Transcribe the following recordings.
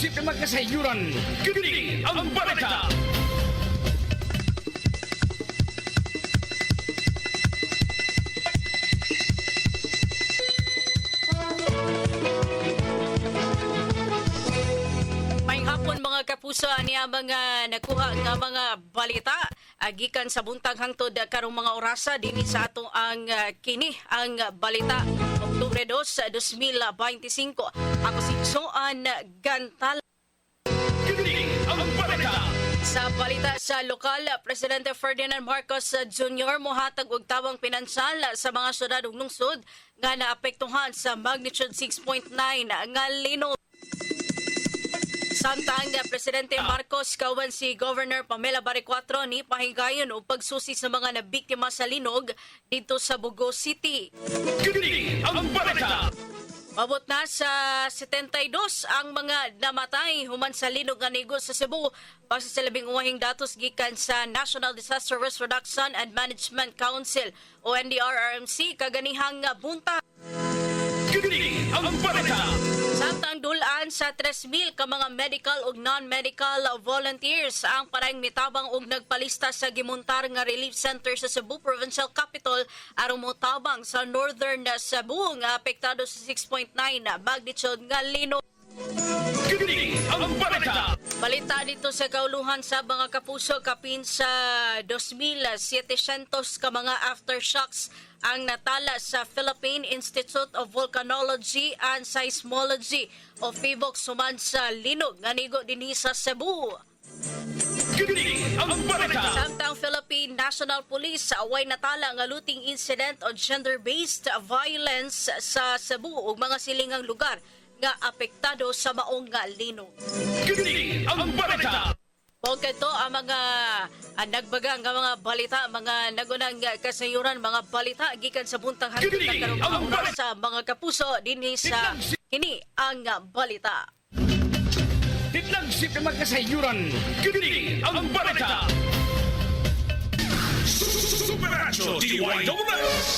Sip na magkasayuran, kini ang balita! Maayong hapon mga kapuso, niya mga nakuha nga mga balita gikan sa buntag hangtod karong mga orasa dinhi sa atong ang kini ang balita Oktubre 2, 2025. Ako si Joan Gantal. Kini ang balita! Sa balita sa lokal, Presidente Ferdinand Marcos Jr. mohatag og tabang pinansyal sa mga syudad ug lungsod nga naapektuhan sa magnitude 6.9 nga lino. Samtang Presidente Marcos kauban si Governor Pamela Baricuatro ni pahigayon og pagsusi sa mga nabiktima sa linog dito sa Bugo City. Kini ang balita! Mabot na sa 72 ang mga namatay human sa linog nga nigo sa Cebu. Base sa labing uwahing datos gikan sa National Disaster Risk Reduction and Management Council o NDRRMC kaganihang buntag. Kini ang balita! Samtang dulaan sa 3,000 ka mga medical ug non-medical volunteers ang parang mitabang og nagpalista sa gimuntar nga relief center sa Cebu Provincial Capital aron motabang sa northern Cebu nga apektado sa 6.9 magnitude nga lino. Kini ang balita! Balita dito sa kauluhan sa mga kapuso, kapin sa 2,700 ka mga aftershocks ang natala sa Philippine Institute of Volcanology and Seismology o PHIVOLCS sumad sa linog nga nigo dinhi sa Cebu. Kini ang balita! Samtang Philippine National Police sa away natala nga looting incident o gender-based violence sa Cebu ug mga silingang lugar nga apektado sa maong nga linog. Kini ang balita! O kato ang mga nagbagang nga mga balita, mga nagunang kasayuran, mga balita gikan sa buntang hangtod Kini ng karong ang mga oras sa mga kapuso dinhi sa kini ang balita. Titlang sip na magkasayuran, kini ang balita! Superacho DYWS!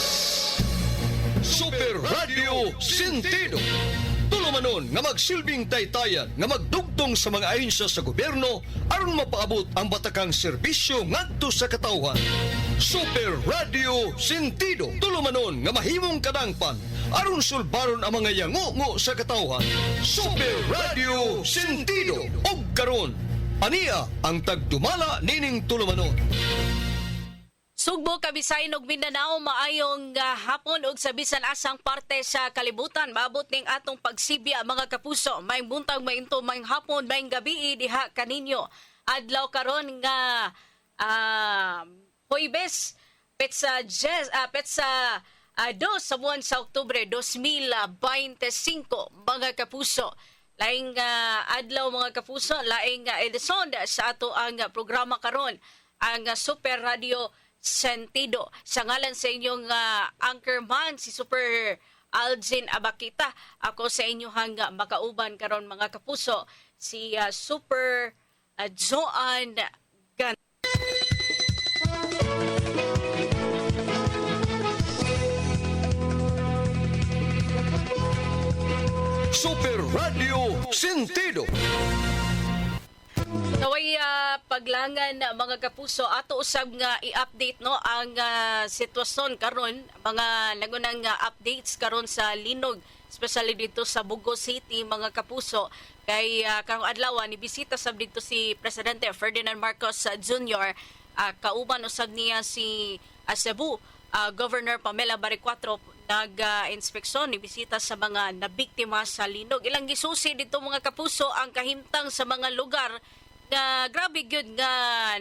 Super Radio Sentido. Tulumanon nga magsilbing taytayan nga magdugtong sa mga ahensya sa gobyerno aron mapaabot ang batakang serbisyo ngadto sa katawhan. Super Radio Sentido. Tulumanon nga mahimong kadangpan aron sulbaron ang mga yango sa katawhan. Super Radio Sentido. Og karon ania ang tagdumala nining tulumanon. Sugbo, Kabisayan ug Mindanao, maayong hapon ug sa bisan asang parte sa kalibutan. Maabot ning atong pagsibya mga kapuso. May buntag, may into, may hapon, may gabi diha kaninyo. Adlaw karon nga Huwebes, petsa 2 sa buwan sa Oktubre 2025 mga kapuso. Laing adlaw mga kapuso, laing edisyon sa ato ang programa karon, ang Super Radio Sentido. Sa ngalan sa inyong anchorman, si Super Algin Abakita. Ako sa inyong makauban karon mga kapuso, si Super Joan Gan. Super Radio Sentido. Naway paglangan mga kapuso, ato usab nga i-update no ang sitwasyon karon, mga nagunang updates karon sa linog, especially dito sa Bugo City mga kapuso. Kay karong adlaw ni bisita sab dito si Presidente Ferdinand Marcos Jr. Kauban usab niya si Cebu Governor Pamela Baricuatro nag-inspeksyon ni bisita sa mga nabiktima sa linog. Ilang gisusi dito mga kapuso ang kahimtang sa mga lugar nga grabe gyud nga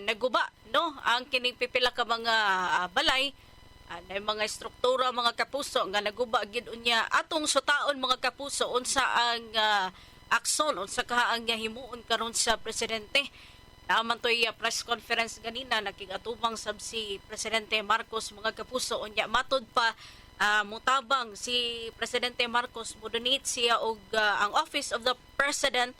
naguba no ang kining pipila ka mga balay na mga struktura mga kapuso nga naguba gyud unya atong sutaon mga kapuso unsa ang akson unsa ka ang himuon karon sa presidente. Naaman to'y press conference ganina nakigatubang sab si Presidente Marcos mga kapuso unya matod pa mutabang si Presidente Marcos modonate siya og ang Office of the President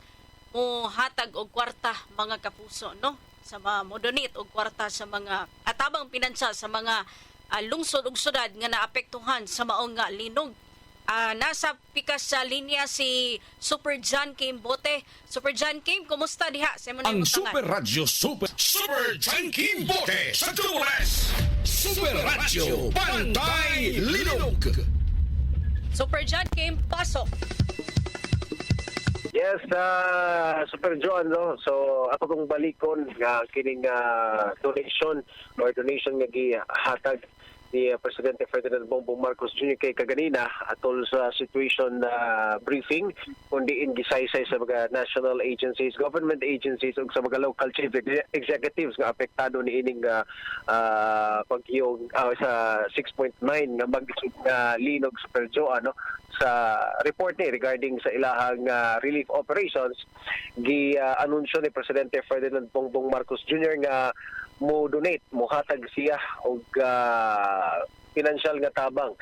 mo hatag og kwarta mga kapuso no sa mga modonate og kwarta sa mga atabang pinansyal sa mga lungsod ug syudad nga naapektuhan sa maong nga linog. Nasa pikas sa linya si Super John Kim Bote. Super John Kim, kumusta diha? Sa mo na Ang imatangan? Super Radio Super Janky Bote sa Tulas. Super Radio Pantay Linog. Super John Kim, pasok. Yes, Super John, no? So, ako kong balikon nga kining donation nga gihatag ni Presidente Ferdinand Bongbong Marcos Jr. kay kaganina atol sa situation briefing kundi in gisaysay sa mga national agencies, government agencies ug sa mga local chief executives nga apektado ni ining pagyong sa 6.9 nga magnitude nga linog sa Perjo sa report ni regarding sa ilahang relief operations gi-anunsyo ni Presidente Ferdinand Bongbong Marcos Jr. nga mo donate, mo hatag siya og financial nga tabang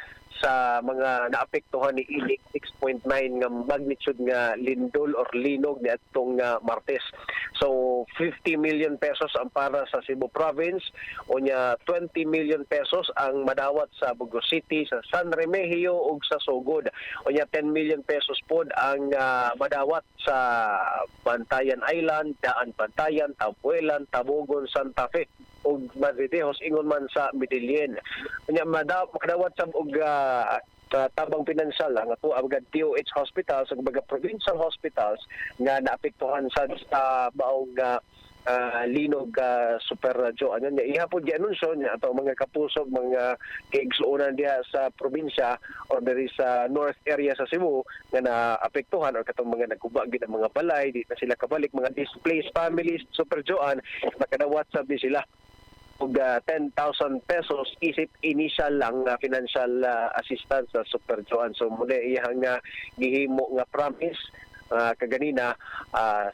sa mga naapektuhan ni ining 6.9 nga magnitude nga lindol or linog ni atong Martes. So 50 million pesos ang para sa Cebu Province, unya 20 million pesos ang madawat sa Burgos City, sa San Remigio ug sa Sogod. Unya 10 million pesos pod ang madawat sa Bantayan Island, Daan Bantayan, Tampuelan, Tabogon, Santa Fe ug Madridejos ingon man sa Medellin. Unya makadawat sa og tabang pinansyal ang ato ang DOH hospitals ug mga provincial hospitals nga naapektuhan sa baong linog Super Radio. Ano niya ihapon gianunsyo niya ato mga kapusog mga kaigsuonan diha sa probinsya or diri sa north area sa Cebu nga naapektuhan or katong mga nagkuba gid ang mga balay di na sila kabalik, mga displaced families Super Joan makadawat sa sila og 10,000 pesos isip initial lang financial assistance sa Super Joan. So muna iyang gihimo nga promise kaganina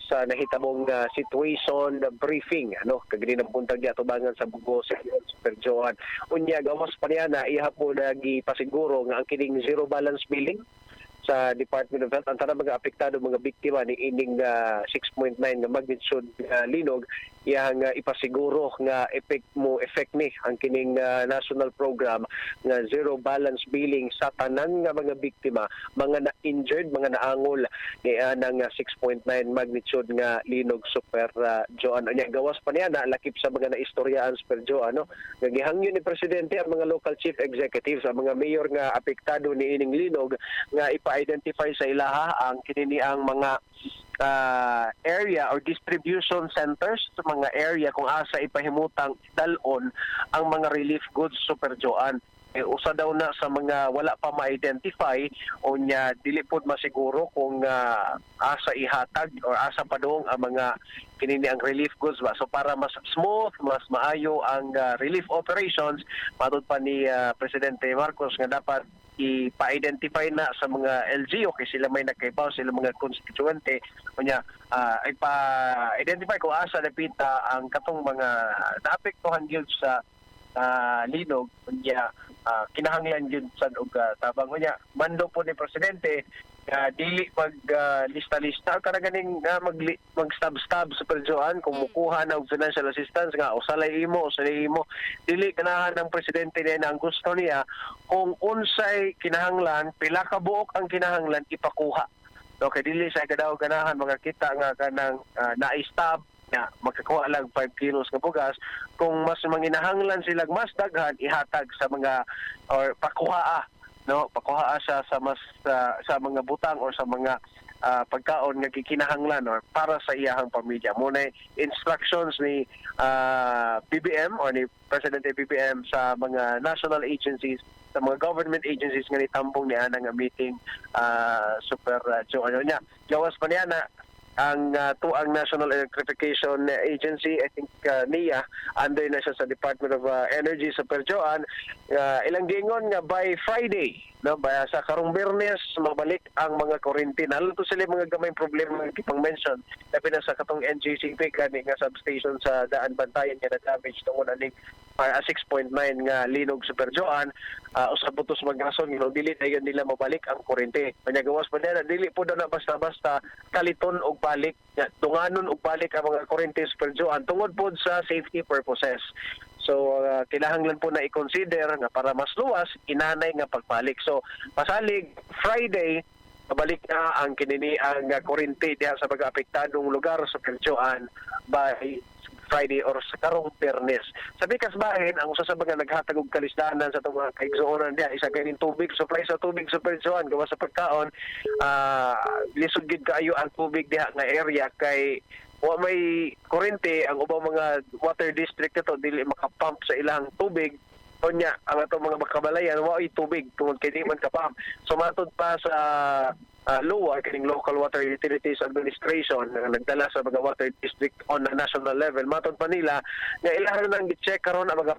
sa nahitabong situation briefing kaganina puntag diha tubangan sa Bugo sa Super Joan. Unya gawas pa niya na ihapon gipasiguro nga ang kining zero balance billing sa Department of Health ang tanang mga apektado mga biktima ni ining 6.9 nga magnitude linog yang ipasiguro nga effect ni ang kining national program nga zero balance billing sa tanan nga mga biktima, mga na-injured, mga naangol ni nang 6.9 magnitude nga linog Super Joan. Anya gawas pa niya na lakip sa mga naistoryaan Super Joan nga gihangyo ni presidente ang mga local chief executives, ang mga mayor nga apektado ni ining linog nga ipa-identify sa ilaha ang kinini ang mga area or distribution centers sa mga area kung asa ipahimutang dalon ang mga relief goods Super Joan. Usa daw na sa mga wala pa ma-identify o nya dili pod masiguro kung asa ihatag or asa padung ang mga kinini ang relief goods ba. So para mas smooth, mas maayo ang relief operations, matud pa ni Presidente Marcos nga dapat ipa-identify na sa mga LGU kay sila may nagkaibaw, sila mga constituente kunya ipa-identify kung asa napita ang katong mga naapektuhan gyud sa linog kunya kinahanglan gyud sad og tabang kunya mando po ni presidente dili pag lista-lista kada ganing mag-stab Super Joan kung mukuha ng financial assistance nga usalay imo dili ganahan ng presidente niya na ang gusto niya kung unsay kinahanglan pila ka buok ang kinahanglan ipakuha. Okay, dili sa gadaw ganahan mga kita nga kanang na-stab na magkakuha lang 5 kilos nga bugas, kung mas manginahanglan sila mas daghan ihatag sa mga or pakuha pakuha siya sa mas sa mga butang or sa mga pagkaon nga gikinahanglan or para sa iyahang pamilya. Muna instructions ni BBM or ni Presidente BBM sa mga national agencies, sa mga government agencies nga nitambong niya nga meeting Super Joan niya. Gawas pa niya na ang tuang National Electrification Agency, I think NIA, under na siya sa Department of Energy sa Perjoan, ilang gingon nga by Friday, sa karong Biyernes, mabalik ang mga kuryente. Nalo to sila mga gamay problema nga ipang mention, labi na sa katong NGCP kani nga substation sa Daan Bantayan nga na-damage tungod aning 6.9 nga linog sa Perjoan, usab butos magason dili dayon nila mabalik ang kuryente. Kanya gawas pa nila dili po daw na basta-basta kaliton og balik, tunganon og balik ang mga kuryente sa Perjoan tungod pod sa safety purposes. So So kinahanglan po na i-consider nga para mas luwas inanay nga pagbalik. So pasalig Friday pabalik na ang kinini ang kurente diha sa mga apektadong lugar sa Pertuan by Friday or sa karong Biyernes. Sa Bicas Bahin, ang usa sa mga naghatag og kalisdanan sa itong mga kaigsuonan diha, isa kaning tubig, supply sa tubig sa Pertuan, gawa sa pagkaon, lisod gid kaayo ang tubig diha nga area kay wa may kurente ang ubang mga water district ito dili makapump sa ilang tubig. Unya, ang atong mga makabalayan, wa ay tubig tungod kay di man kapam. So matod pa sa LUA, kining Local Water Utilities Administration, na nagdala sa mga water district on a national level, matod pa nila nga ilang nang gi-check karon ang mga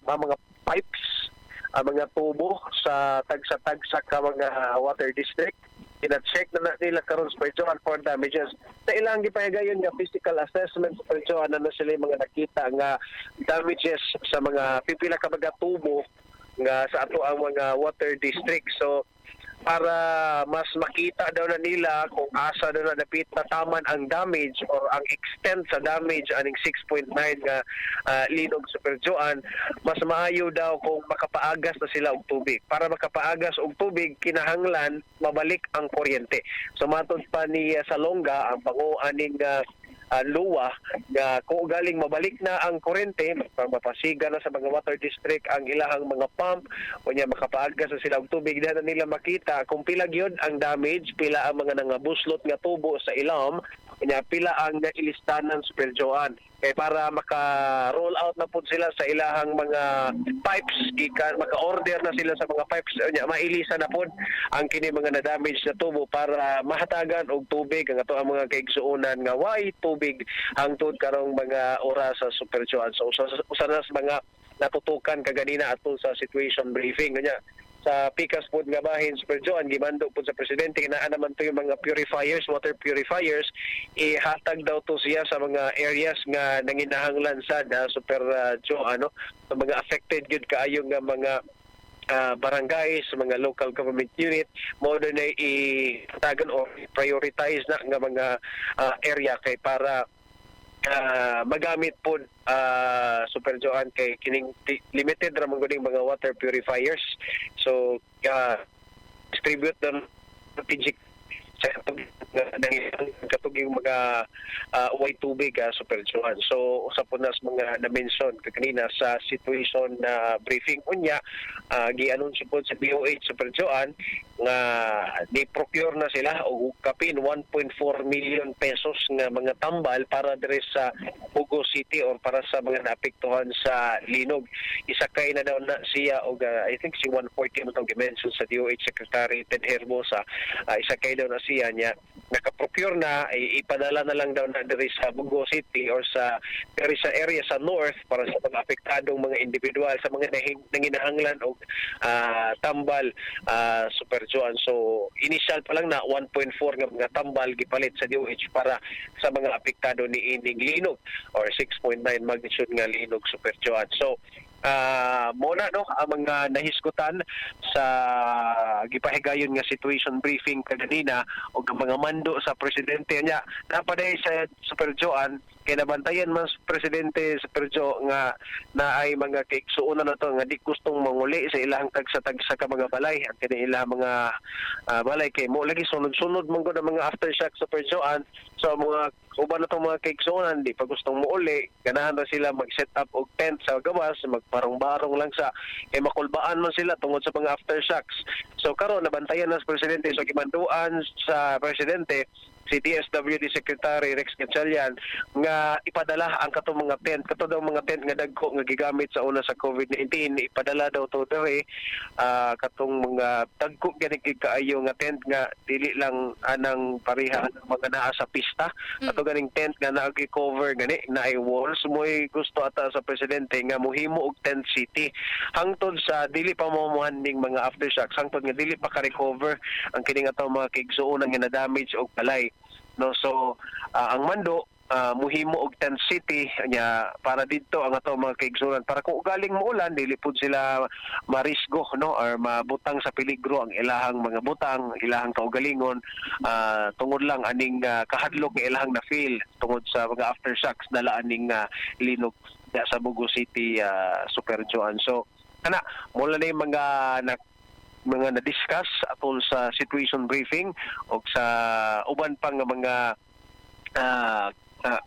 mga pipes, ang mga tubo sa tagsa-tagsa ka mga water district. Ina-check na nila karon sa Pertuan for damages. Sa ilang gipahigayon nga physical assessment sa Pertuan na sila mga nakita nga damages sa mga pipila ka mga tubo nga sa ato ang mga water district. So para mas makita daw na nila kung asa daw na napit taman ang damage or ang extent sa damage aning 6.9 nga linog sa Pertuan, mas maayo daw kung makapaagas na sila og tubig. Para makapaagas og tubig, kinahanglan mabalik ang kuryente. So matod pa ni Salonga, ang panguaning LUA, nga kung galing mabalik na ang kurente, mapasiga na sa mga water district ang ilahang mga pump, o niya makapaagas na sila og tubig, na nila makita kung pila gyud ang damage, pila ang mga nangabuslot nga tubo sa ilom, kanya pila ang nailistanan sa Pertuan. Kaya para maka-roll out na po sila sa ilahang mga pipes, maka-order na sila sa mga pipes, mailisa na po ang kini mga na-damage na tubo para mahatagan og tubig ang ato ang mga kaigsuonan nga why tubig hangtod karong mga oras sa Pertuan. So usa na sa mga natutukan kaganina ato sa situation briefing kanya sa Picas pod nga bahin sa Pertuan, gimando po sa presidente na naman to yung mga purifiers, water purifiers, ihatag daw to siya sa mga areas nga nanginahanglan sa Super sa mga affected gyud kaayo nga mga barangays, mga local government unit, mo na i-tagan o prioritize na nga mga area kay para magamit po Super Joan kay kining limited ra man guning mga water purifiers. So distribute ng strategic sa katuging mga white tubig Super Joan. So usa po nas mga na-mention kanina sa situation na briefing unya, gi-anunsyo po sa DOH Super Joan nga ni-procure na sila og kapin 1.4 million pesos nga mga tambal para dire sa Bugo City or para sa mga naapektuhan sa linog. Isakay na daw na siya og I think si 140 mo tong gi-mention sa DOH Secretary Ted Herbosa. Isakay daw na siya niya naka-procure na, ipadala na lang daw na dire sa Bugo City or sa area sa north para sa mga apektadong mga individual sa mga nanginahanglan og tambal Super Joan. So initial pa lang na 1.4 nga mga tambal gipalit sa DOH para sa mga apektado ni ining linog or 6.9 magnitude nga linog Super Joan. So muna ang mga nahisgutan sa gipahigayon nga situation briefing kanina og ang mga mando sa presidente niya napaday sa Super Joan kay nabantayan man sa presidente sa Perjo nga naay mga kaigsuonan na to nga di gustong manguli sa ilang tagsa-tagsa ka mga balay ang kanilang mga balay kay mo lagi sunod-sunod man gud ang mga aftershock sa Perjoan. So mga uban na itong mga kaigsuonan di pa gustong muuli, ganahan na sila mag-set up og tent sa gawas, magparong-barong lang sa makulbaan man sila tungod sa mga aftershocks. So karon nabantayan na sa presidente, so gimanduan sa presidente si DSWD Secretary Rex Gatchalian nga ipadala ang katong mga tent, kato daw mga tent nga dagko nga gigamit sa una sa COVID-19, ipadala daw to dere katong mga dagko gani kaayo nga tent nga dili lang anang pareha ng mga naa sa pista, kato ganing tent nga na-cover gani na ay walls. Mo'y gusto ata sa presidente nga mohimo og tent city hangtod sa dili pa mamuhaning mga aftershocks, hangtod nga dili pa ka-recover ang kining atong mga kaigsuonan nga na-damage og balay. No, so ang mando muhimo og tent city nya para didto ang ato mga kaigsuonan para kung galing muulan dili pud sila marisgo no or mabutang sa peligro ang ilahang mga butang, ilahang kaugalingon tungod lang aning kahadlok nga ilahang na feel tungod sa mga aftershocks dala aning linog sa Bugo City, Super Joan. So kana mula na yung mga na-discuss atol sa situation briefing o sa uban pang mga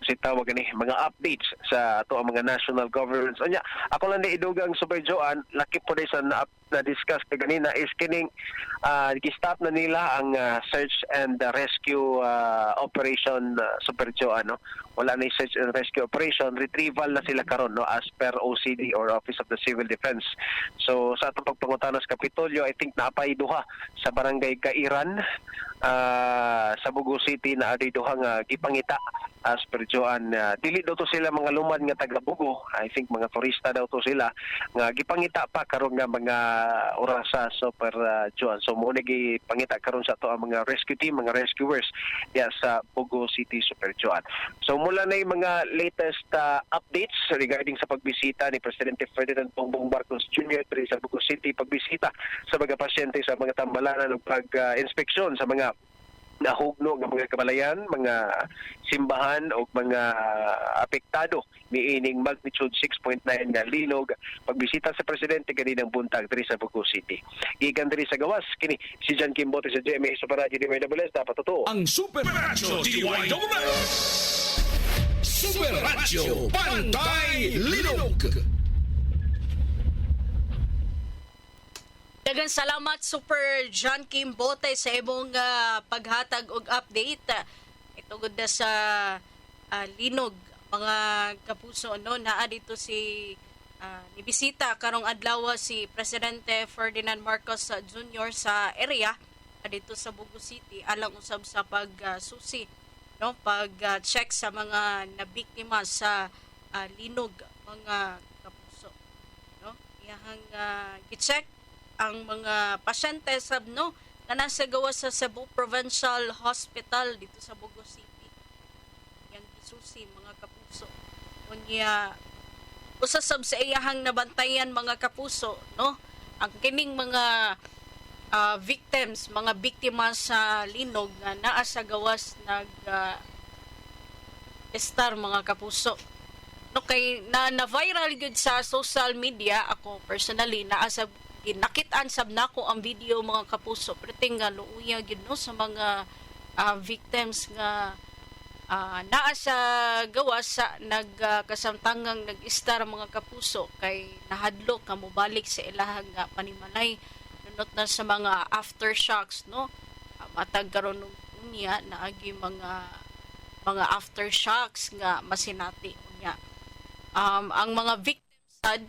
si tawag ni mga updates sa ato ang mga national governments. Anya, ako lang na idugang Super Joan, laki po din sa na-discuss kanina is kining gi-stop na nila ang search and rescue operation, Super Joan, no? Wala na yung search and rescue operation, retrieval na sila karon, no, as per OCD or Office of the Civil Defense. So sa atong pagpangutana sa Kapitolyo, I think naapay duha sa barangay Kairan sa Bugo City na aday duha nga gipangita as per Joan. Dili daw to sila mga lumad nga taga Bugo, I think mga turista daw to sila nga gipangita pa karon nga mga orasa, Super Joan. So mo gipangita karon sa to ang mga rescue team, mga rescuers sa Bugo City, Super Joan. So mula na yung mga latest updates regarding sa pagbisita ni Presidente Ferdinand Bongbong Marcos Jr. sa Bugo City, pagbisita sa mga pasyente sa mga tambalanan ug pag-inspeksyon sa mga nahugno ng mga kabalayan, mga simbahan o mga apektado niining magnitude 6.9 nga linog pagbisita sa presidente kaninang buntag diri sa Bugo City. Gikan diri sa gawas kini si John Kimbote sa GMA Super Radio DWS, dapat totoo. Ang Super Radyo DWS. Super Radyo Pantay Linog. Daghang salamat Super John Kimbote sa imong paghatag og update. Ito gud na sa linog mga kapuso, no, naa dito si nibisita karong adlaw si Presidente Ferdinand Marcos Jr. sa area dito sa Bugo City alang usab sa pagsusi, no, pag-check sa mga nabiktima sa linog mga kapuso, no. Iyang gi-check ang mga pasyente sab, no, na nasa gawas sa Cebu Provincial Hospital dito sa Bugo City. Yang gisusi mga kapuso. Unya usa sab sa iyahang nabantayan mga kapuso, no, ang kining mga victims, mga biktima sa linog nga naa sa gawas estar mga kapuso. No, kay na-viral gud sa social media. Ako personally naa sa nakitaan sab nako ang video mga kapuso, perting nga luuya gid, no, sa mga victims nga naa sa gawas sa nagkasamtangang nag-istar mga kapuso kay nahadlok ka mobalik sa ilahang panimalay nunot na sa mga aftershocks, no. Matag karon unya naagi mga aftershocks nga masinati unya. Ang mga victims sad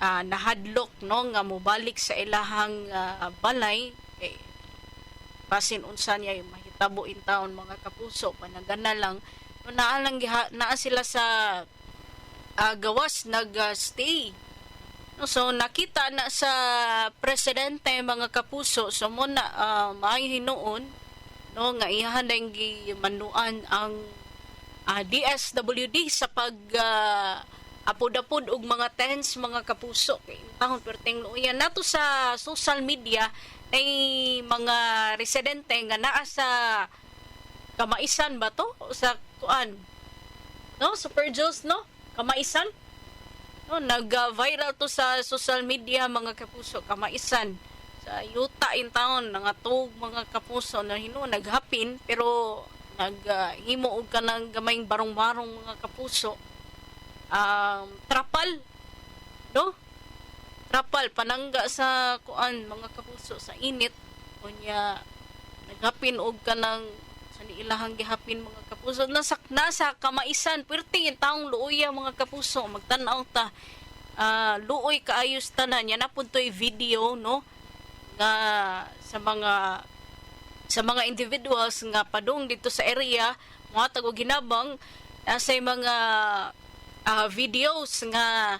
nahadlok, no, nga mobalik sa ilahang balay kay basin unsa niya yung mahitabo in taon mga kapuso panagana lang, no, naa sila sa gawas nag-stay, no. So nakita na sa presidente mga kapuso so mo na maayo hinuon, no, nga iyahan dang gimanuan ang DSWD sa pag apod-apod og mga tents mga kapuso kay tahon perting luya nato sa social media ay mga residente nga naa sa Kamaisan ba to o sa kuan, no, Super Jules, no, Kamaisan, no, nag-viral to sa social media mga kapuso. Kamaisan sa yuta in town nangatog mga kapuso na naghapin pero naghimo og kanang gamayng barong-barong mga kapuso. Trapal, no, trapal panangga sa kuan mga kapuso sa init unya naghapin og kanang sa ilahang gihapin mga kapuso nasa Kamaisan perting taong luoy mga kapuso magtan-aw ta luoy kaayos tanan yan na puntoy video, no, nga sa mga individuals nga padung dito sa area mga tago ginabang sa mga videos nga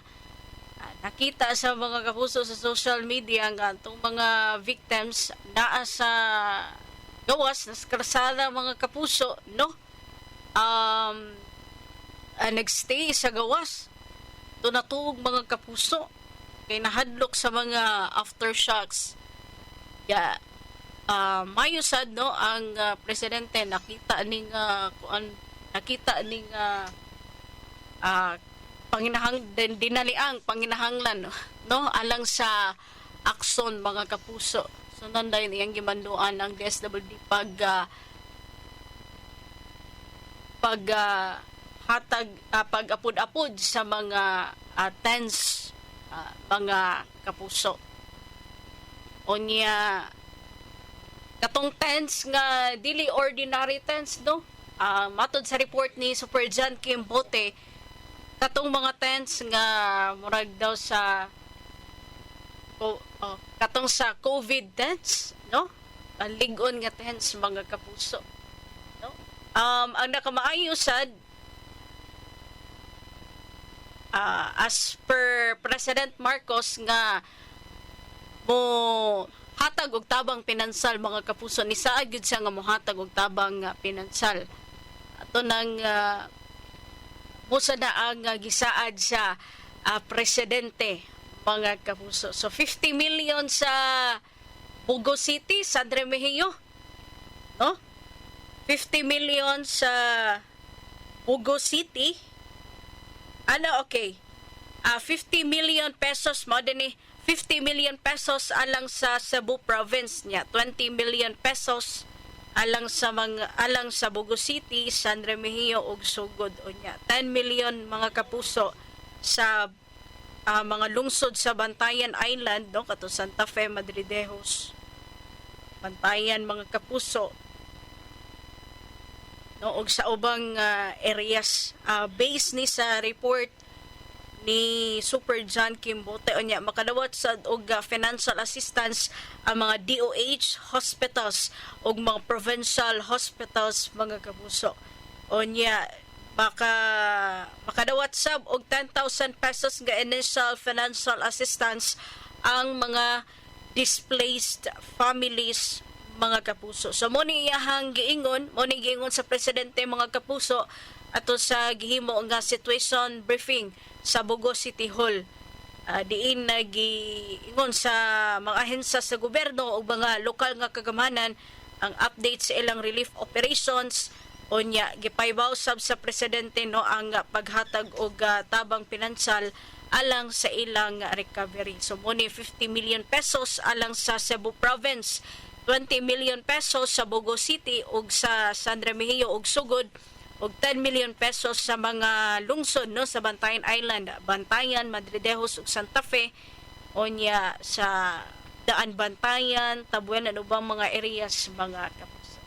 nakita sa mga kapuso sa social media nga itong mga victims naa sa gawas, nas karsada mga kapuso, no, nagstay sa gawas ito natuog mga kapuso kay nahadlok sa mga aftershocks. Mayo sad, no, ang presidente nakita ning dinaliang panginahanglan no alang sa akson mga kapuso. So nanday iyang gimanduan ang DSWD pag-apod-apod sa mga tents mga kapuso. Onya katong tents nga dili ordinary tents no. Matod sa report ni Super John Kim Bote, katong mga tents nga murag daw sa katong sa COVID tents no. Ang ligon nga tents mga kapuso. No? Ang nakamaayo sad as per President Marcos nga mo hatag og tabang pinansal mga kapuso, ni saad gyud siya nga mohatag og tabang pinansal. Ato nang musa na ang gisaad sa presidente mga kapuso. So 50 million sa Bugo City, Sandre Mejio, no? 50 million sa Bugo City. Okay. 50 million pesos mo din 50 million pesos alang sa Cebu province niya, 20 million pesos alang sa Bugo City, San Remigio ug Sugod unya. 10 million mga kapuso sa mga lungsod sa Bantayan Island no kato Santa Fe, Madridejos. Bantayan mga kapuso. No og sa ubang areas based ni sa report ni Super John Kim Bote unya makadawat sad og financial assistance ang mga DOH hospitals ug mga provincial hospitals mga kapuso. Unya makadawat sab og 10,000 pesos nga initial financial assistance ang mga displaced families mga kapuso. So mo ni iyahang giingon sa presidente mga kapuso ato sa gihimo nga situation briefing sa Bugo City Hall. Diin nagiingon sa mga ahensya sa gobyerno o mga lokal nga kagamanan ang update sa ilang relief operations. Unya gipaybaw sab sa presidente no ang paghatag og tabang pinansal alang sa ilang recovery. So mo ni 50 million pesos alang sa Cebu province, 20 million pesos sa Bugo City ug sa San Remigio ug Sugod og 10 million pesos sa mga lungsod no sa Bantayan Island, Bantayan, Madridejos ug Santa Fe. Onya sa Daan Bantayan, Tabuan at ubang mga areas mga kapuso.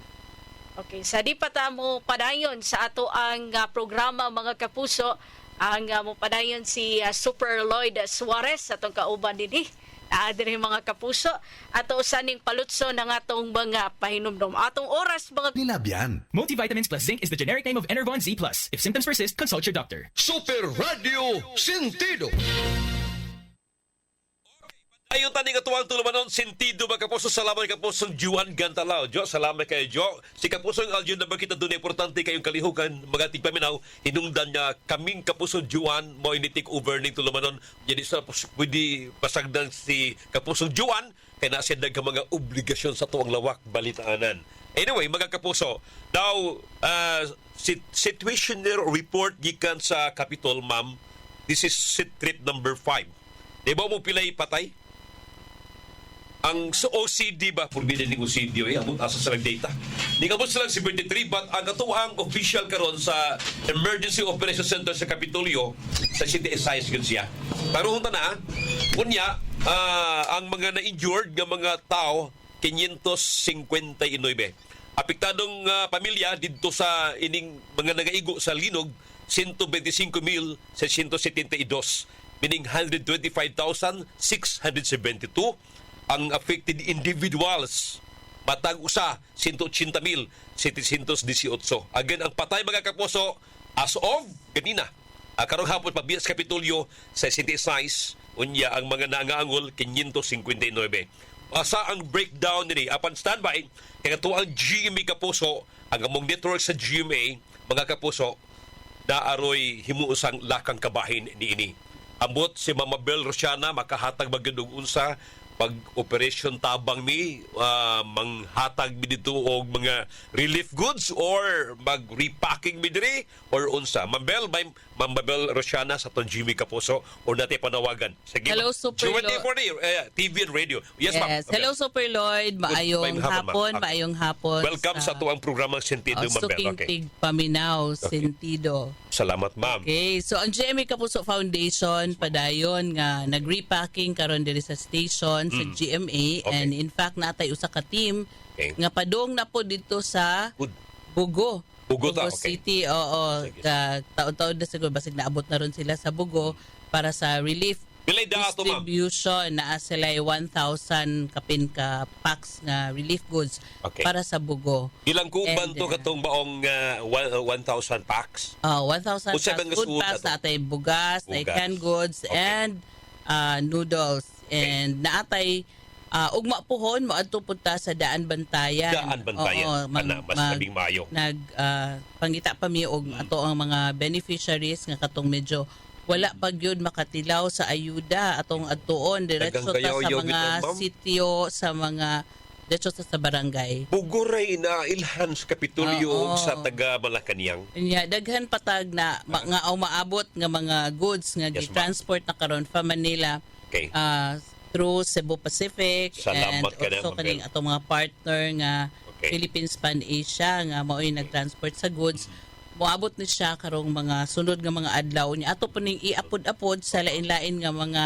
Okay, sa di pa ta mo padayon sa ato ang programa mga kapuso, ang mo padayon si Super Lloyd Suarez atong kauban dinhi. Diri mga kapuso ato usaning palutso ng atong mga pahinumdom. Atong oras mga Nilabyan. Multivitamins plus zinc is the generic name of Enervon Z+. If symptoms persist, consult your doctor. Super Radio Sentido. Ayun tani nga tuwang tulumanon sentido ba kapuso, salamat kay kapusong Juan Gantalao. Jo, salamat kay Jo. Si kapusong Aljon na kita doon importante kayong kalihukan mga tigpaminaw hinungdan niya kaming kapusong Juan mo initik over ning tulumanon. Jadi sa pwede pasagdan si kapusong Juan kay nasa ka mga obligasyon sa tuwang lawak balitaanan. Anyway, mga kapuso, now situational report gikan sa Capitol, ma'am. This is secret number 5. Di ba mo pilay patay? Ang sa OCD ba, forbidden ng OCD, amot asa sa data. Di ka mo silang 73, but ang katuang official karon sa Emergency Operation Center sa Kapitolyo, sa City Size yun siya. Pero hunta na, kunya, ang mga na-injured ng mga tao, 559. Apektadong pamilya dito sa ining mga nagaigo sa Linog, 125,672, meaning 125,672. Ang affected individuals matag usa 180,718. Again, ang patay mga kapuso as of ganina karong hapon pabiyas Kapitolyo sa Sintisais unya ang mga nangaangol 559. Asa ang breakdown nini apan standby kay ang GMA kapuso ang among network sa GMA mga kapuso daaroy himuusang lakang kabahin niini. Ambot si Mama Bel Rosiana makahatag magandong unsa pag operation tabang mi manghatag mi dito og mga relief goods or mag repacking mi diri or unsa. Ma'am Bel, may Ma'am Babel Rosiana sa ton Jimmy Kapuso o natin panawagan. Sige, Hello, Super Jewel TV and radio. Yes, ma'am. Okay. Hello, Super Lloyd. Maayong Good hapon, ma'am. hapon. Maayong hapon. Welcome sa tuwang programang Sentido, Ma'am Bel. Suking Okay. Tig Paminaw, Sentido. Salamat, ma'am. Okay, so ang GMA Kapuso Foundation padayon nga nag-repacking karon diri sa station sa GMA, Okay. and in fact natay usa ka team Okay. nga padong na po dito sa Good. Bugo. Bugo ta, okay. City, oo. Sige. Taon-taon na siguro basig naabot na ron sila sa Bugo para sa relief Pilay dato, ma'am. distribution na sila 1,000 kapin ka packs nga relief goods Okay. para sa Bugo. Ilang kuban And, to katong baong 1,000 packs? 1,000 Kung seven packs food nga packs, suot na to. natay bugas, natay Bugas. canned goods, Okay. and noodles. And naatay ugma pohon moadto punta sa Daan Bantayan. Daan Bantayan. Kana, mas labing maayo. Pangita pa mi og ato ang mga beneficiaries nga katong medyo wala pa gyud makatilaw sa ayuda atong adtuon diretso ta Daghang sa kayaw-yaw mga gid, ma'am. sitio, sa mga diretso ta sa barangay. Buguray na ilhan sa Kapitolyo Oo. ug sa taga Malacañang. Nya daghan patag na nga maabot nga mga goods nga Yes, gi-transport na karon from Manila Okay. through Cebu Pacific, Salamat and ka na, also Ma'am kaning Bel. atong mga partner nga Okay. Philippines Pan Asia nga mao'y nag-transport sa goods. Moabot ni siya karong mga sunod nga mga adlaw niya. Ato po ning iapod-apod sa lain-lain nga mga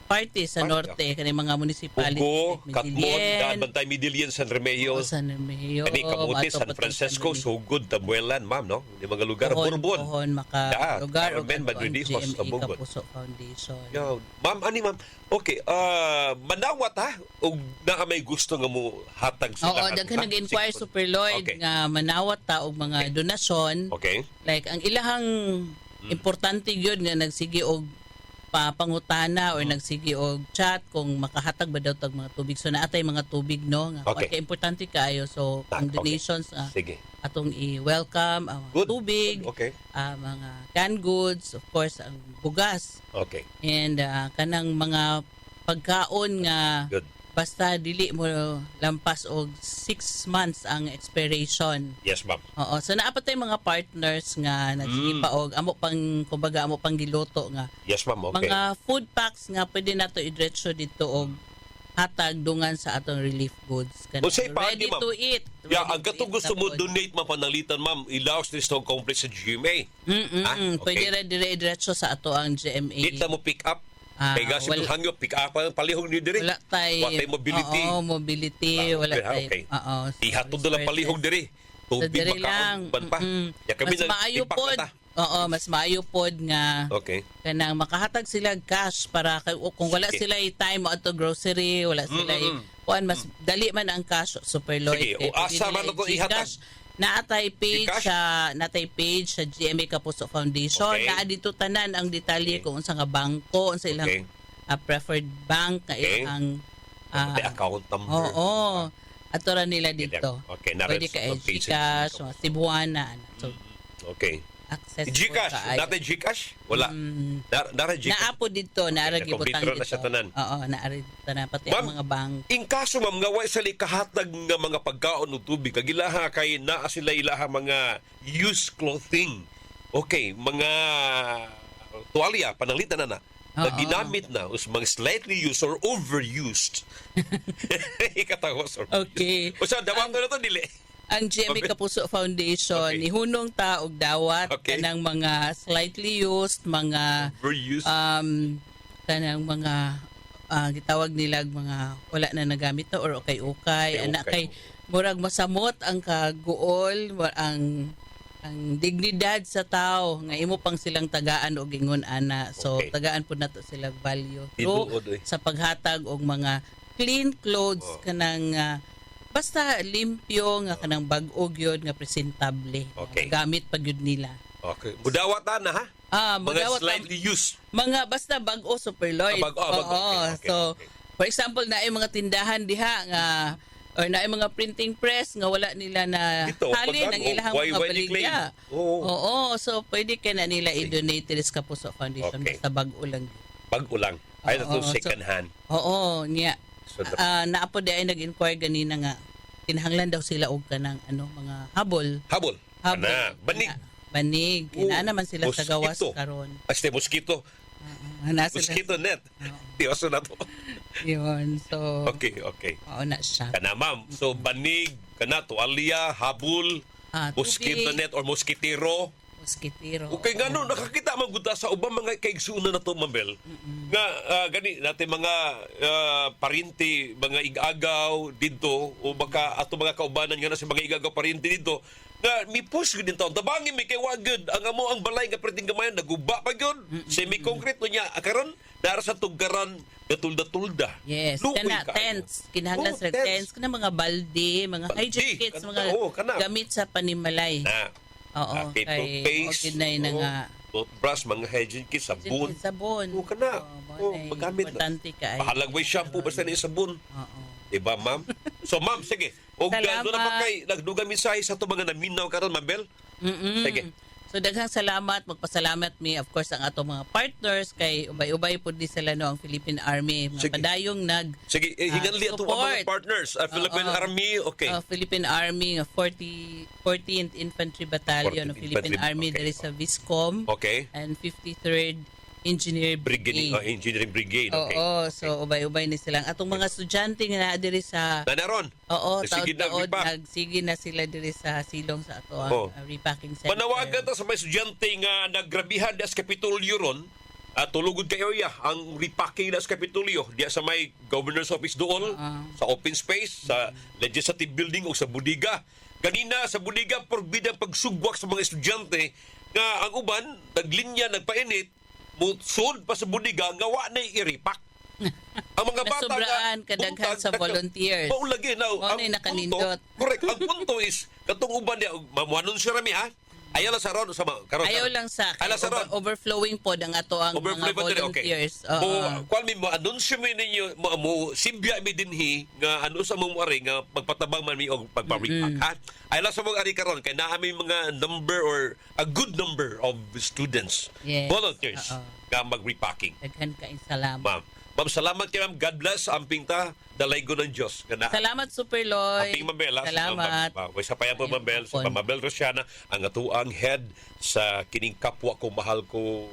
party sa norte, kani mga municipality. Bugo, like Katmon, Midilien, Daan Bantay, Midilien, San Remeo, San Remeo, Kani Kamuti, Mato San pa to Francisco, San Sugod, Tabuelan, ma'am, no? Di mga lugar, Bourbon. Pohon, maka Da, lugar o Carmen, Madridijos, GMA Tabugon. Kapuso Foundation. Yo, ma'am, ma'am. Okay, manawat ha? O na may gusto nga mo hatag sila. Oo, daghan nag-inquire Super Lloyd Okay. nga manawat ta og mga donasyon. Okay. Like ang ilahang importante gyud nga nagsige og pangutana or nagsige og chat kung makahatag ba daw tag mga tubig. So naatay mga tubig no nga Okay. kay importante kaayo. So ang Okay. donations Sige. atong i-welcome ang mga Good. tubig, Okay. mga canned goods, of course ang bugas, Okay. and kanang mga pagkaon nga Good. basta dili mo lampas og 6 months ang expiration. Yes, ma'am. Oo, so naapat tay mga partners nga nagsipa og amo pang kumbaga amo pang giluto nga Yes, ma'am. Okay. mga food packs nga pwede nato i-diretso dito og hatag dungan sa atong relief goods O say, paagi, ready ma'am. to eat. Yeah, Ready ang to katong eat gusto mo tapos. donate mapanalitan, ma'am, ilaos ni Stone Complex sa GMA. Okay. Pwede ra dire diretso sa ato ang GMA. Dito mo pick up. Kaya kasi wala- hangyo, pick up ang palihog ni diri. Wala tay Wala mobility. Oo, mobility, wala Okay, tay. okay. Oo. so Ihatod na lang resources. palihog diri. So, Tubig diri lang. makaon pa. Ya kami Mas maayo pod. Oo, mas maayo pod nga Okay. kanang makahatag sila cash para kung wala Sige. sila time mo ato grocery, wala sila kuan mas dali man ang cash Super Sige, Lloyd. o Kaya pwede asa nila man ako i-Gcash. ihatag? Naatay page Gcash? sa GMA Kapuso Foundation. Okay. Naa dito tanan ang detalye kung unsa nga bangko, unsa ilang Okay. preferred bank nga Okay. ilang May account number. Oo. Ato ra nila dito. Okay, Pwede ka narin sa page. Gcash, mga Cebuana. So, Okay. access Gcash, dati Gcash? Wala. Dara Gcash. Naapo dito, naara Okay, gibutang kompleto na dito. siya tanan. Oo, naara tanan pati Ma'am, ang mga bank. In kaso ma'am nga wa sila kahatag nga mga pagkaon o tubig kagilaha kay naa sila ilaha mga used clothing. Okay, mga tuwalya pananglitan na na Oo. ginamit na us mga slightly used or overused. Ikatawos. Okay. O sa dawato na to dili. Ang GMA Okay. Kapuso Foundation Okay. nihunong ta og dawat Okay. kanang mga slightly used, mga Overused. kanang mga gitawag nila mga wala na nagamit na or okay-okay. Ana Okay. kay murag masamot ang kaguol, ang dignidad sa tao nga imo pang silang tagaan og ingon ana. So Okay. tagaan pud nato silang value. Tinuod, eh. Sa paghatag og mga clean clothes Oh. kanang basta limpyo nga kanang bag-o gyud nga presentable. Okay. Gamit pa gyud nila. Okay. Mudawat na ha? Mga Magawat slightly used. mga basta bag-o Super Lloyd. Bag-o, Oo. okay, So okay. for example naay mga tindahan diha nga or naay mga printing press nga wala nila na Dito, halin pag- ang ilahang why mga declaim? baligya. Oo. Oo, so pwede ka na nila i-donate sa Kapuso Foundation Okay. basta bag-o lang. Bag-o lang. Ay, Oo, ito so- second hand. Oo, niya. So, Naapo di ay nag-inquire ganina nga kinahanglan daw sila og kanang mga habol. habol. Habol. Ana, banig. Nga. Banig. Kinaan naman sila sa gawas Mosquito. karon. Este mosquito. Na sila. Mosquito net. Tiyoso na to. Yun. So, Okay. oo na siya. Kana ma'am. So banig, kana tuwalya, habol, mosquito Tubig, net or mosquitero. Mosquitero. Okay, ngano nakakita man gud ta sa ubang mga kaigsunan na to, Mabel. Nga gani natin mga parinti, mga igagaw dito o baka ato mga kaubanan nga na sa mga igagaw parinti dito nga mi push gud taon tabangi mi kay wa gud ang amo ang balay nga perting gamay naguba pa gyud semi concrete niya karon dara sa tugaran datulda. Yes, Luoy kana kaayo. tents, kinahandang sa tents. tents, kana mga balde, mga Balde, hygiene kits, kana, mga kana. gamit sa panimalay. Na Oo, kay toothpaste, okay na yun oo, nga. toothbrush, mga hygiene kits, sabon. Sabon. Oo, kana. Oo, Oo, magamit na. importante ka. Pahalag may shampoo basta ni sabon. Oo. Diba, ma'am? So, ma'am, sige. O Salamat. doon na pa kay nagdugang mensahe sa ito mga naminaw karon, Mabel? Sige. So daghang salamat, magpasalamat mi of course ang ato mga partners kay ubay-ubay pud di sila no ang Philippine Army, mga Sige. padayong Sige, hinganli ato ang mga support. partners. Philippine Oo. Army, okay. Philippine Army, 14th Infantry Battalion of 14th Philippine Infantry, Army okay. there is a Viscom Okay. and 53rd Engineer Brigade, Brigade. Engineering Brigade, okay. Oo, so ubay-ubay ni silang atong mga estudyante nga naa diri sa Nanaron. Oo, Sige na, taon-taon repack. nagsige na sila diri sa silong sa ato Oo. ang repacking center. Manawagan ta sa mga estudyante nga naggrabihan sa Kapitolyo ron at tulugod kayo ya ang repacking na sa Kapitolyo diya sa may governor's office doon sa open space sa legislative building o sa budiga. Kanina sa budiga porbida pagsugwak sa mga estudyante nga ang uban naglinya nagpainit mutsod pa sa budiga nga wa na i-repack. Ang mga bata Nasobraan kadaghan sa volunteers. Mao lagi na Mao na nakanindot. Correct. Ang punto is katong uban niya mamuanon siya rami ha. Ayaw lang sa ron sa karon. Ayaw lang sa Ayaw sa ron. overflowing po ang ato ang Overflow mga ba diri? Okay. volunteers. Kuan mi mo anunsyo mi ninyo mo sibya mi dinhi nga ano sa mo ari nga magpatabang man mi og pagpa-repack ha. Ay lang sa mga ari karon kay naa mi mga number or a good number of students Yes. volunteers Oo. nga mag-repacking. Daghan kaayong salamat. Ma'am. Ma'am, salamat kay ma'am. God bless. Amping ta. Dalay ko ng Diyos. Kana. Salamat Super Loy. Amping Mabel. Salamat. Way sa payan po Mabel. Sa Ayun, Mabel Rosiana, ang atuang head sa kining kapwa ko, mahal ko,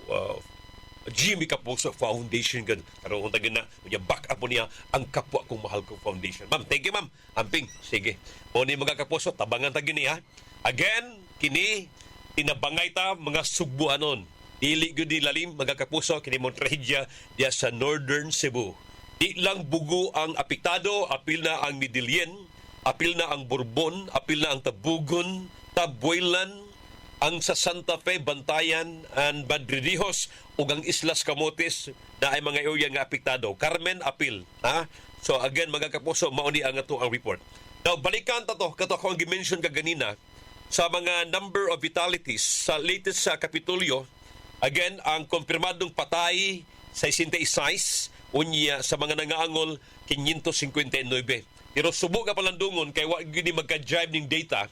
Jimmy Kapuso Foundation. Karoon kong tagin na, back up mo niya ang kapwa kong mahal ko foundation. Ma'am, thank you ma'am. Amping, sige. O ni mga kapuso, tabangan tagin niya. Again, kini, tinabangay ta mga sugbuanon. Dili gyud ni lalim mga kapuso kini mong trahedya diya sa Northern Cebu. Di lang bugo ang apektado, apil na ang Midilien, apil na ang Bourbon, apil na ang Tabugon, Tabuelan, ang sa Santa Fe, Bantayan, and Badridijos, ug ang Islas Camotes na ay mga area nga apektado. Carmen, apil. Ha? So again, mga kapuso, mauni ang ato ang report. Now, balikan ta to, kato ako ang gimension kaganina, sa mga number of fatalities sa latest sa Kapitolyo. Again, ang konfirmadong patay sa 66, unya sa mga nangaangol 559. Pero subok ka palandungon kay wa gyud ni magka-drive ning data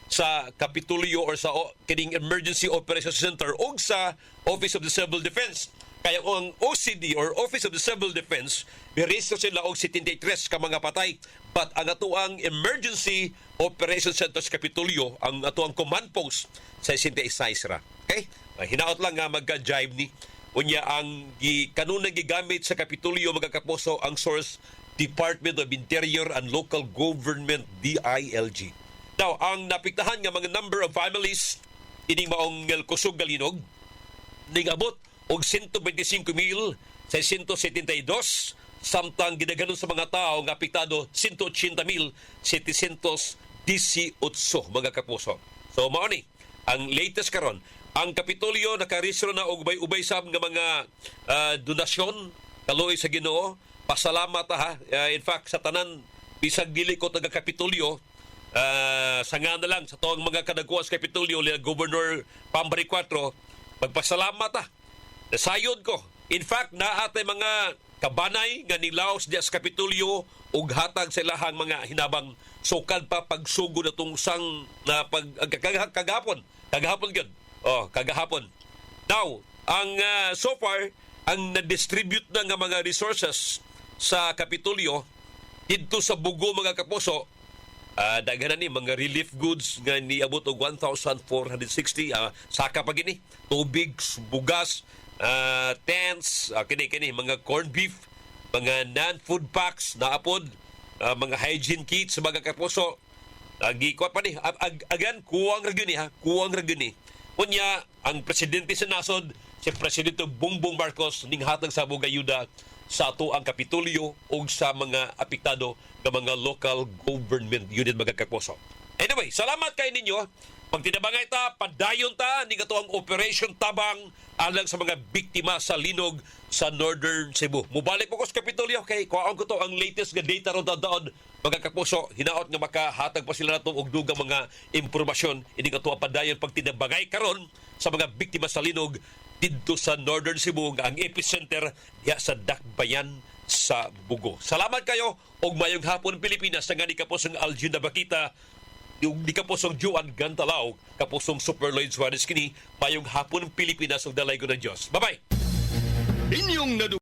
sa Kapitolyo or sa kining Emergency Operations Center o sa Office of the Civil Defense. Kaya ang OCD or Office of the Civil Defense, birehistro sila og 73 ka mga patay. But ang atuang Emergency Operations Center sa Kapitolyo, ang atuang command post sa 66 ra. Okay? Hinaot lang nga magka-jive ni. Unya ang kanunang gigamit sa Kapitolyo mga kapuso ang source Department of Interior and Local Government, DILG. Now, ang napiktahan nga mga number of families ining maong kusog galinog ning abot og 125,672 samtang gidaganon sa mga tao nga apektado 180,718 mga kapuso. So mao ni ang latest karon. Ang Kapitolyo nakarehistro na og ubay-ubay sab nga mga donasyon kaloy sa Ginoo. Pasalamat ha. In fact sa tanan bisag dili ko taga Kapitolyo sanga na lang sa tuwang mga kadagwa sa Kapitolyo ni Governor Pambari 4 magpasalamat ha. Nasayod ko. In fact naatay mga kabanay nga nilaos diya sa Kapitolyo ug hatag sa ilahang mga hinabang sukad pa pagsugod atong sang na kagahapon gyud. Kagahapon. Now, ang so far ang na-distribute na nga mga resources sa Kapitolyo dito sa Bugo mga kapuso daghanan ni mga relief goods nga niabot og 1,460 saka pa gini tubig, bugas, tents, kini mga corned beef, mga non-food packs naapod, mga hygiene kits mga kapuso. Gikuha pa ni again kuwang ra gyud ni kuwang ra gyud ni. Unya ang presidente sa nasod si Presidente Bongbong Marcos ning hatag sa bugayuda sa ato ang Kapitolyo o sa mga apektado ng mga local government unit mga kapuso. Anyway, salamat kay ninyo. Pag tinabangay ta, padayon ta, ni ato ang Operation Tabang alang sa mga biktima sa linog sa Northern Cebu. Mubalik po ko sa Kapitolyo kay kuhaan ko to ang latest nga data ron daon mga kapuso. Hinaot nga makahatag pa sila nato og dugang mga impormasyon ini ato ang padayon pag tinabangay karon sa mga biktima sa linog dito sa Northern Cebu nga ang epicenter diya sa Dakbayan sa Bugo. Salamat kayo og mayong hapon Pilipinas sa nga ni kapusong Algina Bakita, yung di kapusong Juan Gantalao, kapusong Super Lloyd Suarez kini, mayong hapon Pilipinas og dalay ko ng Diyos. Bye-bye! Inyong nadu